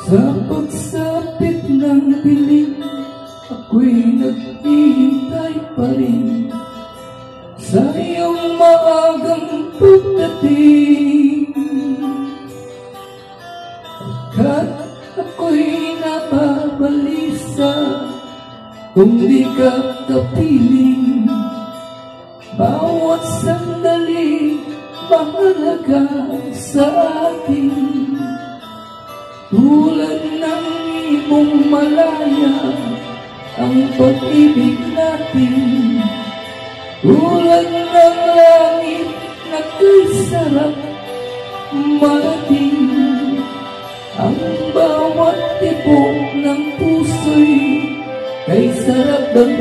Sa pagsapit ng dilim, ako'y naghihintay pa rin sa iyong maagang pagdating. Pagkat ako'y nababalisa kung di ka kapiling, bawat sandali mahalaga sa akin. Tulad ng ibong malaya ang pag-ibig natin, tulad ng langit na kay sarap malating. Ang bawat tibok ng puso'y kay sarap ng